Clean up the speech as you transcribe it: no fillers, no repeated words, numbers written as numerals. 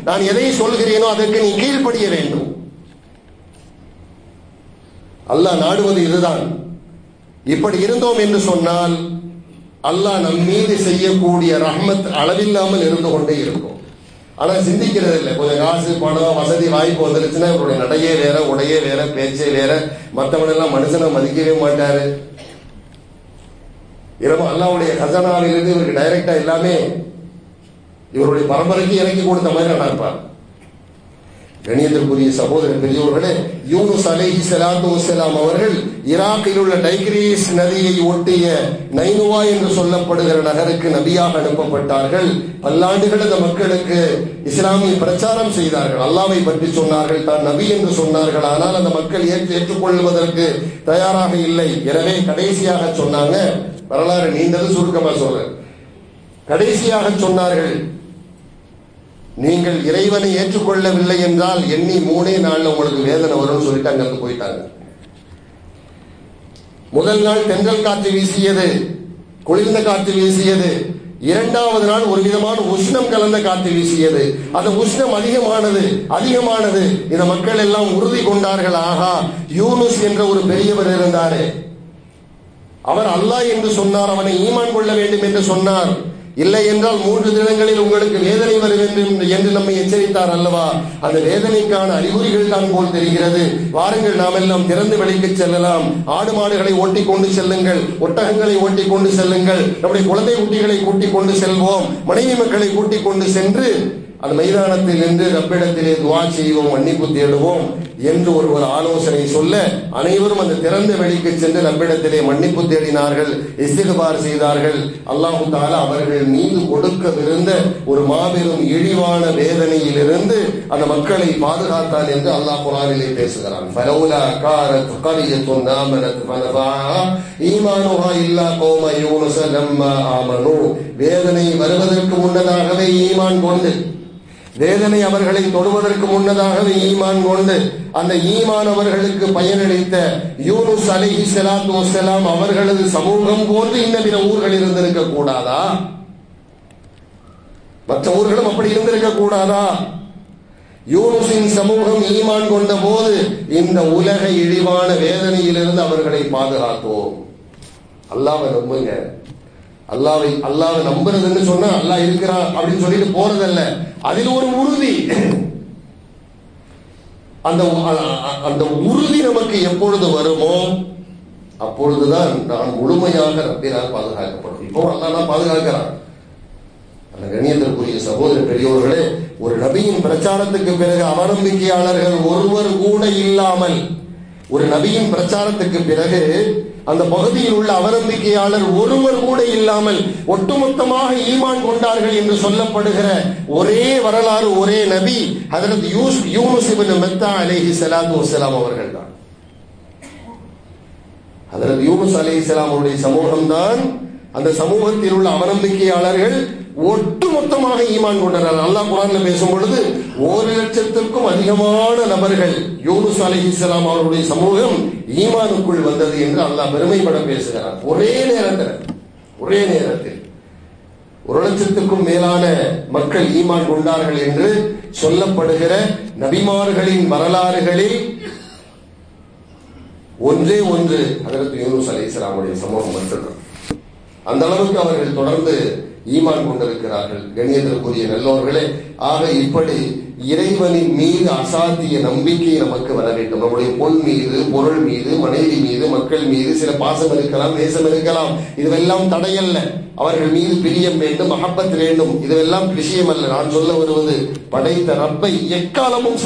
நான் எதை சொல்கிறேனோ அதற்கு நீ கீழ்ப்படிய வேண்டும். அல்லாஹ் நாடுவது இதுதான். இப்படி இருந்தோம் என்று சொன்னால் அல்லாஹ் நம் மீது செய்யக்கூடிய ரஹ்மத் அளவில்லாமல் இருந்து கொண்டே இருக்கும். ஆனா சிந்திக்கிறது இல்லை. கொஞ்சம் காசு பணம் வசதி வாய்ப்பு வந்துருச்சுன்னா இவருடைய நடையே வேற, உடையே வேற, பேச்சே வேற. மற்றவனெல்லாம் மனுஷனை மதிக்கவே மாட்டாரு. இரவு அல்லாஹ்வுடைய கஜனாவிலிருந்து இவருக்கு டைரக்டா எல்லாமே இவருடைய பரம்பரைக்கு இறக்கி கொடுத்த மாதிரி நடப்பார். கணியத்திற்குரிய சகோதர பெரியோர்களே, யூனுஸ் அலைஹிஸ்ஸலாத்து வஸ்ஸலாம் அவர்கள் ஈராக்கில் உள்ள டைக்ரீஸ் நதியை ஒட்டிய நைனுவா என்று சொல்லப்படுகிற நகருக்கு நபியாக அனுப்பப்பட்டார்கள். பல்லாண்டுகள் அந்த மக்களுக்கு இஸ்லாமிய பிரச்சாரம் செய்தார்கள். அல்லாஹ்வை பற்றி சொன்னார்கள், தான் நபி என்று சொன்னார்கள். ஆனால் அந்த மக்கள் ஏற்றுக்கொள்வதற்கு தயாராக இல்லை. எனவே கடைசியாக சொன்னாங்க, வரலாறு நீண்டது, சுருக்கமா சொல்றேன். கடைசியாக சொன்னார்கள், நீங்கள் இறைவனை ஏற்றுக்கொள்ளவில்லை என்றால் எண்ணி 3 நாள்ல உங்களுக்கு வேதனை வரும்னு சொல்லிட்டு அங்கிருந்து போயிட்டாங்க. முதல் நாள் தென்றல் காற்று வீசியது, குளிர்ந்த காற்று வீசியது. 2வது நாள் ஒரு விதமான உஷ்ணம் கலந்த காற்று வீசியது. அந்த உஷ்ணம் அதிகமானது. இந்த மக்கள் எல்லாம் உறுதி கொண்டார்கள், ஆகா, யூனுஸ் என்ற ஒரு பெரியவர் இருந்தாரே, அவர் அல்லாஹ் என்று சொன்னார், அவனை ஈமான் கொள்ள வேண்டும் என்று சொன்னார். இல்லை என்றால் 3 தினங்களில் உங்களுக்கு வேதனை வரும் என்று நம்மை எச்சரித்தார் அல்லவா? அந்த வேதனைக்கான அறிகுறிகள் தான் போல் தெரிகிறது. வாருங்கள், நாம் எல்லாம் திறந்து வெளிக்கு செல்லலாம். ஆடு மாடுகளை ஓட்டி கொண்டு செல்லுங்கள், ஒட்டகங்களை ஓட்டி கொண்டு செல்லுங்கள், நம்முடைய குழந்தை குட்டிகளை கூட்டிக் கொண்டு செல்வோம், மனைவி மக்களை கூட்டிக் கொண்டு சென்று அந்த மைதானத்தில் நின்று ரப்பிடத்திலே துஆ செய்வோம், மன்னிப்பு தேடுவோம் என்று ஒரு ஆலோசனை சொல்ல, அனைவரும் அந்த திறந்த வெளிக்கு சென்று ரப்பிடத்திலே மன்னிப்பு தேடினார்கள், இஸ்திக்பார் செய்தார்கள். அல்லாஹ் தஆலா அவர்கள் மீது கொடுக்கவிருந்த ஒரு மாபெரும் இழிவான வேதனையிலிருந்து அந்த மக்களை பாதுகாத்தான் என்று அல்லாஹ் குர்ஆனிலே பேசுகிறான். ஃபலௌலா கானத் கரியத்துன் ஆமனத் ஃபனஃபஅஹா ஈமானுஹா இல்லா கௌம யூனுஸ் லம்மா ஆமனு. வேதனை வருவதற்கு முன்னதாகவே ஈமான் கொண்டு, வேதனை அவர்களை தொடுவதற்கு முன்னதாகவே ஈமான் கொண்டு, அந்த ஈமான் அவர்களுக்கு பயனளித்த யூனுஸ் அலைஹிஸ்ஸலாத்து வஸ்ஸலாம் அவர்களது சமூகம் போன்று இன்னும் பிற ஊர்கள் இருந்திருக்க கூடாதா? மற்ற ஊர்களும் அப்படி இருந்திருக்க கூடாதா? யூனுஸின் சமூகம் ஈமான் கொண்ட போது இந்த உலக இழிவான வேதனையிலிருந்து அவர்களை பாதுகாத்தோம். அல்லாஹ்வை நம்புங்க. அல்லாஹ்வை நம்புறதுன்னு சொன்னா அல்லாஹ் இருக்கிறான் அப்படின்னு சொல்லிட்டு போறதல்ல, அதில் ஒரு உறுதி. அந்த உறுதி நமக்கு எப்பொழுது வருமோ அப்பொழுதுதான் நான் முழுமையாக ரப்பினால் பாதுகாக்கப்படும். இப்போ அல்லாஹ் பாதுகாக்கிறான். அந்த கண்ணியத்திற்குரிய சகோதர பெரியோர்களே, ஒரு நபியின் பிரச்சாரத்துக்கு பிறகு அவநம்பிக்கையாளர்கள் ஒருவர் கூட இல்லாமல், ஒரு நபியின் பிரச்சாரத்துக்கு பிறகு அந்த பகுதியில் உள்ள அவநம்பிக்கையாளர் ஒருவர் கூட இல்லாமல் ஒட்டுமொத்தமாக ஈமான் கொண்டார்கள் என்று சொல்லப்படுகிற ஒரே வரலாறு, ஒரே நபி ஹஜ்ரத் யூனுஸ் இப்னு மத்தா அலைஹிஸ்ஸலாத்து வஸ்ஸலாம் அவர்கள் தான். ஹஜ்ரத் யூனுஸ் அலைஹிஸ்ஸலாம் அவருடைய சமூகம்தான். அந்த சமூகத்தில் உள்ள அவநம்பிக்கையாளர்கள் ஒட்டுமொத்தமாக ஈமான் கொண்டனர். அல்லாஹ் குர்ஆன்ல பேசும் பொழுது 1,00,000க்கும் அதிகமான நபர்கள் யூனுஸ் அலைஹிஸ்ஸலாம் அவருடைய சமூகம் ஈமானுக்குள் வந்தது என்று அல்லாஹ் பெருமைப்பட பேசுகிறார். ஒரே நேரத்தில் 1,00,000க்கும் மேலான மக்கள் ஈமான் கொண்டார்கள் என்று சொல்லப்படுகிற நபிமார்களின் வரலாறுகளில் ஒன்றே ஒன்று ஹஜ்ரத் யூனுஸ் அலைஹிஸ்ஸலாமுடைய சமூகம் மட்டும்தான். அந்த அளவுக்கு அவர்கள் தொடர்ந்து ஈமான் கொண்டிருக்கிறார்கள். கண்ணியத்திற்குரிய நல்லோர்களே, ஆக இப்படி இறைவனின் மீது அசாத்திய நம்பிக்கை நமக்கு வர வேண்டும். நம்முடைய பொன் மீது, பொருள் மீது, மனைவி மீது, மக்கள் மீது சில பாசம் இருக்கலாம், நேசம் இருக்கலாம். இதுவெல்லாம் தடையல்ல. அவர்கள் மீது பிரியம் வேண்டும், மஹப்பத் வேண்டும். இதுவெல்லாம் விஷயம் அல்ல. நான் சொல்ல வருவது, படைத்த ரப்பை எக்காலமும்